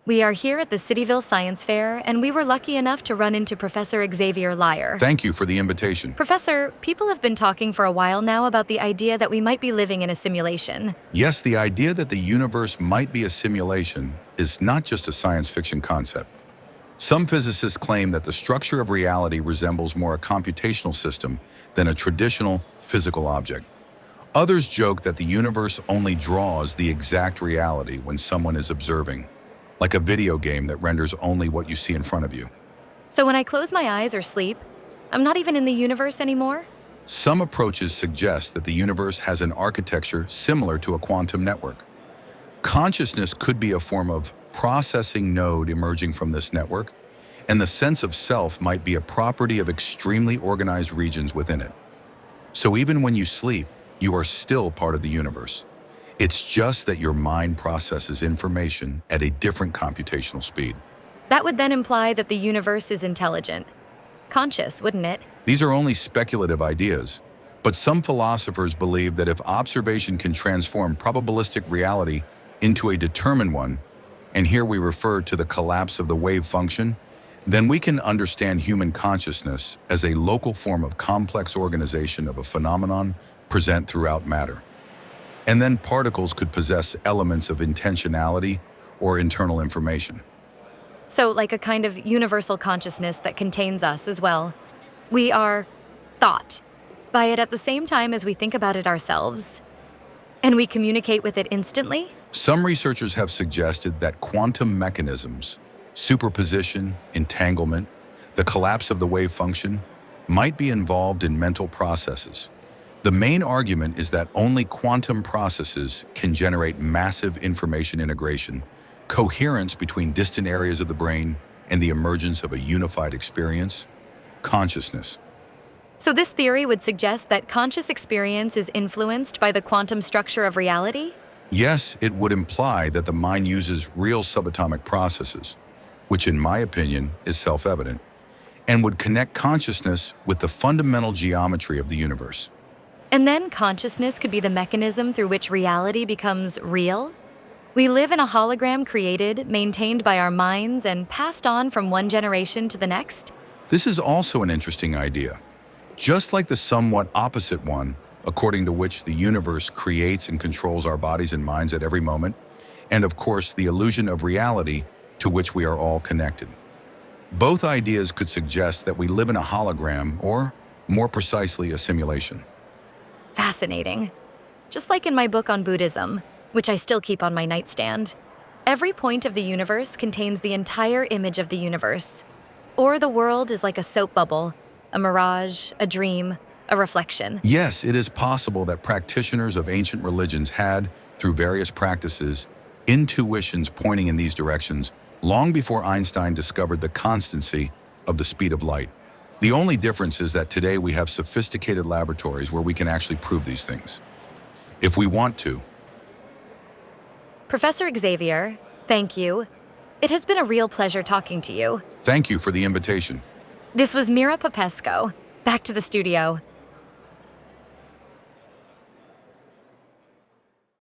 We are here at the Cityville Science Fair, and we were lucky enough to run into Professor Xavier Lyre. Thank you for the invitation. Professor, people have been talking for a while now about the idea that we might be living in a simulation. Yes, the idea that the universe might be a simulation is not just a science fiction concept. Some physicists claim that the structure of reality resembles more a computational system than a traditional physical object. Others joke that the universe only draws the exact reality when someone is observing, like a video game that renders only what you see in front of you. So when I close my eyes or sleep, I'm not even in the universe anymore? Some approaches suggest that the universe has an architecture similar to a quantum network. Consciousness could be a form of processing node emerging from this network, and the sense of self might be a property of extremely organized regions within it. So even when you sleep, you are still part of the universe. It's just that your mind processes information at a different computational speed. That would then imply that the universe is intelligent. Conscious, wouldn't it? These are only speculative ideas, but some philosophers believe that if observation can transform probabilistic reality into a determined one, and here we refer to the collapse of the wave function, then we can understand human consciousness as a local form of complex organization of a phenomenon present throughout matter. And then particles could possess elements of intentionality or internal information. So like a kind of universal consciousness that contains us as well. We are thought by it at the same time as we think about it ourselves. And we communicate with it instantly? Some researchers have suggested that quantum mechanisms, superposition, entanglement, the collapse of the wave function, might be involved in mental processes. The main argument is that only quantum processes can generate massive information integration, coherence between distant areas of the brain, and the emergence of a unified experience, consciousness. So this theory would suggest that conscious experience is influenced by the quantum structure of reality? Yes, it would imply that the mind uses real subatomic processes, which in my opinion is self-evident, and would connect consciousness with the fundamental geometry of the universe. And then consciousness could be the mechanism through which reality becomes real? We live in a hologram created, maintained by our minds, and passed on from one generation to the next? This is also an interesting idea. Just like the somewhat opposite one, according to which the universe creates and controls our bodies and minds at every moment, and of course the illusion of reality to which we are all connected. Both ideas could suggest that we live in a hologram, or more precisely, a simulation. Fascinating. Just like in my book on Buddhism, which I still keep on my nightstand, every point of the universe contains the entire image of the universe. Or the world is like a soap bubble, a mirage, a dream, a reflection. Yes, it is possible that practitioners of ancient religions had, through various practices, intuitions pointing in these directions long before Einstein discovered the constancy of the speed of light. The only difference is that today we have sophisticated laboratories where we can actually prove these things, if we want to. Professor Xavier, thank you. It has been a real pleasure talking to you. Thank you for the invitation. This was Mira Popesco. Back to the studio.